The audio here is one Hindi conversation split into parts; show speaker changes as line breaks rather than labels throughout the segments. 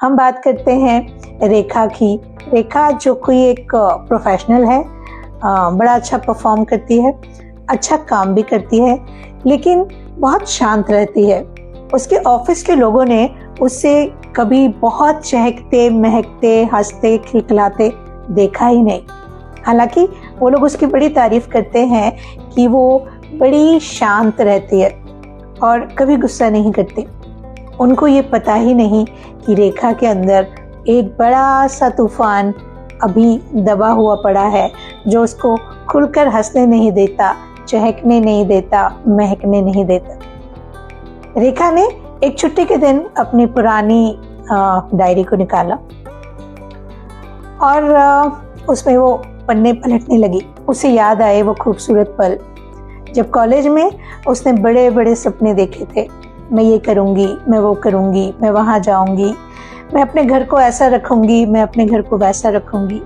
हम बात करते हैं रेखा की। रेखा जो कोई एक प्रोफेशनल है, बड़ा अच्छा परफॉर्म करती है, अच्छा काम भी करती है, लेकिन बहुत शांत रहती है। उसके ऑफिस के लोगों ने उससे कभी बहुत चहकते, महकते, हंसते, खिलखिलाते देखा ही नहीं। हालांकि वो लोग उसकी बड़ी तारीफ करते हैं कि वो बड़ी शांत रहती है और कभी गुस्सा नहीं करती। उनको ये पता ही नहीं कि रेखा के अंदर एक बड़ा सा तूफान अभी दबा हुआ पड़ा है, जो उसको खुलकर हंसने नहीं देता, चहकने नहीं देता, महकने नहीं देता। रेखा ने एक छुट्टी के दिन अपनी पुरानी डायरी को निकाला और उसमें वो पन्ने पलटने लगी। उसे याद आए वो खूबसूरत पल जब कॉलेज में उसने बड़े बड़े सपने देखे थे। मैं ये करूँगी, मैं वो करूँगी, मैं वहाँ जाऊँगी, मैं अपने घर को ऐसा रखूँगी, मैं अपने घर को वैसा रखूँगी।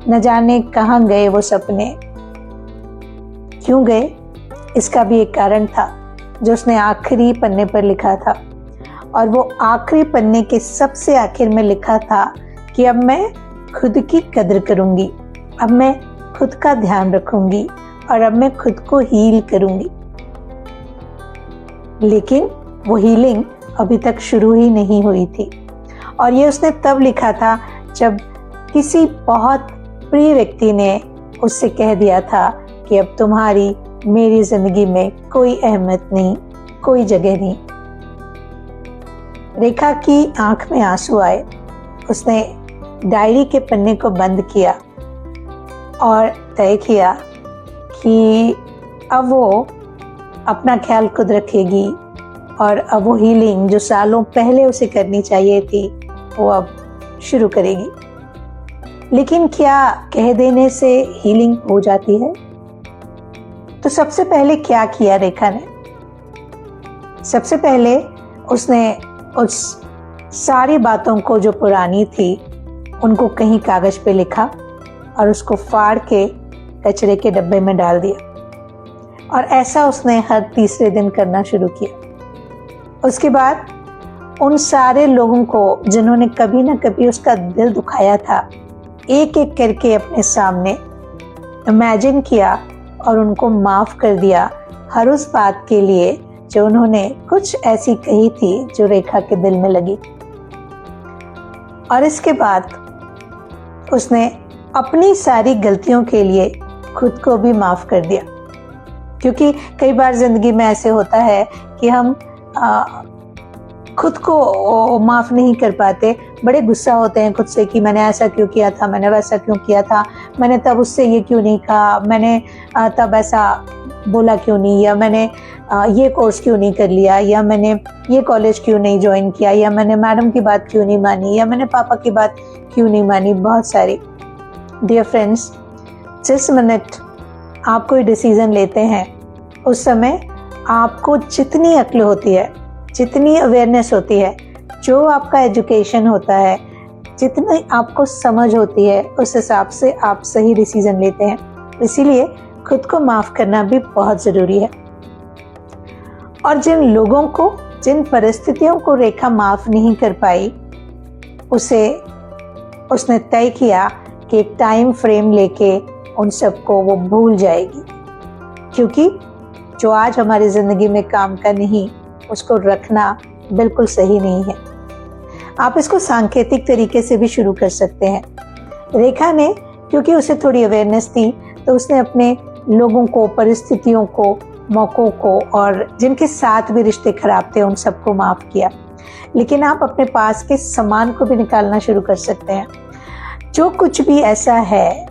न जाने कहाँ गए वो सपने, क्यों गए, इसका भी एक कारण था जो उसने आखिरी पन्ने पर लिखा था। और वो आखिरी पन्ने के सबसे आखिर में लिखा था कि अब मैं खुद की कदर करूँगी, अब मैं खुद का ध्यान रखूँगी और अब मैं खुद को हील करूँगी। लेकिन वो हीलिंग अभी तक शुरू ही नहीं हुई थी। और ये उसने तब लिखा था जब किसी बहुत प्रिय व्यक्ति ने उससे कह दिया था कि अब तुम्हारी मेरी जिंदगी में कोई अहमियत नहीं, कोई जगह नहीं। रेखा की आंख में आंसू आए। उसने डायरी के पन्ने को बंद किया और तय किया कि अब वो अपना ख्याल खुद रखेगी और अब वो हीलिंग जो सालों पहले उसे करनी चाहिए थी वो अब शुरू करेगी। लेकिन क्या कह देने से हीलिंग हो जाती है? तो सबसे पहले क्या किया रेखा ने? सबसे पहले उसने उस सारी बातों को जो पुरानी थी उनको कहीं कागज पे लिखा और उसको फाड़ के कचरे के डब्बे में डाल दिया। और ऐसा उसने हर तीसरे दिन करना शुरू किया। उसके बाद उन सारे लोगों को जिन्होंने कभी ना कभी उसका दिल दुखाया था, एक एक करके अपने सामने इमेजिन किया और उनको माफ कर दिया हर उस बात के लिए जो उन्होंने कुछ ऐसी कही थी जो रेखा के दिल में लगी। और इसके बाद उसने अपनी सारी गलतियों के लिए खुद को भी माफ कर दिया। क्योंकि कई बार जिंदगी में ऐसे होता है कि हम खुद को माफ नहीं कर पाते, बड़े गुस्सा होते हैं खुद से कि मैंने ऐसा क्यों किया था, मैंने वैसा क्यों किया था, मैंने तब उससे ये क्यों नहीं कहा, मैंने तब ऐसा बोला क्यों नहीं, या मैंने ये कोर्स क्यों नहीं कर लिया, या मैंने ये कॉलेज क्यों नहीं ज्वाइन किया, या मैंने मैडम की बात क्यों नहीं मानी, या मैंने पापा की बात क्यों नहीं मानी। बहुत सारी। डियर फ्रेंड्स, जिस मिनट आप कोई डिसीजन लेते हैं उस समय आपको जितनी अक्ल होती है, जितनी अवेयरनेस होती है, जो आपका एजुकेशन होता है, जितनी आपको समझ होती है, उस हिसाब से आप सही डिसीजन लेते हैं। इसीलिए खुद को माफ़ करना भी बहुत ज़रूरी है। और जिन लोगों को, जिन परिस्थितियों को रेखा माफ़ नहीं कर पाई, उसने तय किया कि एक टाइम फ्रेम लेके उन सबको वो भूल जाएगी। क्योंकि जो आज हमारी ज़िंदगी में काम का नहीं, उसको रखना बिल्कुल सही नहीं है। आप इसको सांकेतिक तरीके से भी शुरू कर सकते हैं। रेखा ने, क्योंकि उसे थोड़ी अवेयरनेस थी, तो उसने अपने लोगों को, परिस्थितियों को, मौक़ों को और जिनके साथ भी रिश्ते खराब थे उन सबको माफ़ किया। लेकिन आप अपने पास के सामान को भी निकालना शुरू कर सकते हैं। जो कुछ भी ऐसा है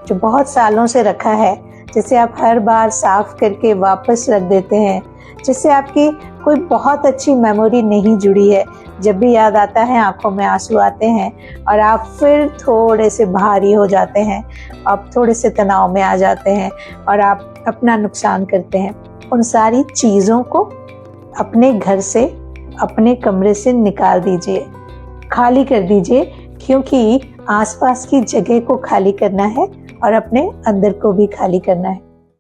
जो बहुत सालों से रखा है, जिसे आप हर बार साफ करके वापस रख देते हैं, जिससे आपकी कोई बहुत अच्छी मेमोरी नहीं जुड़ी है, जब भी याद आता है आंखों में आंसू आते हैं और आप फिर थोड़े से भारी हो जाते हैं, आप थोड़े से तनाव में आ जाते हैं और आप अपना नुकसान करते हैं। उन सारी चीज़ों को अपने घर से, अपने कमरे से निकाल दीजिए, खाली कर दीजिए। क्योंकि आसपास की जगह को खाली करना है और अपने अंदर को भी खाली करना है।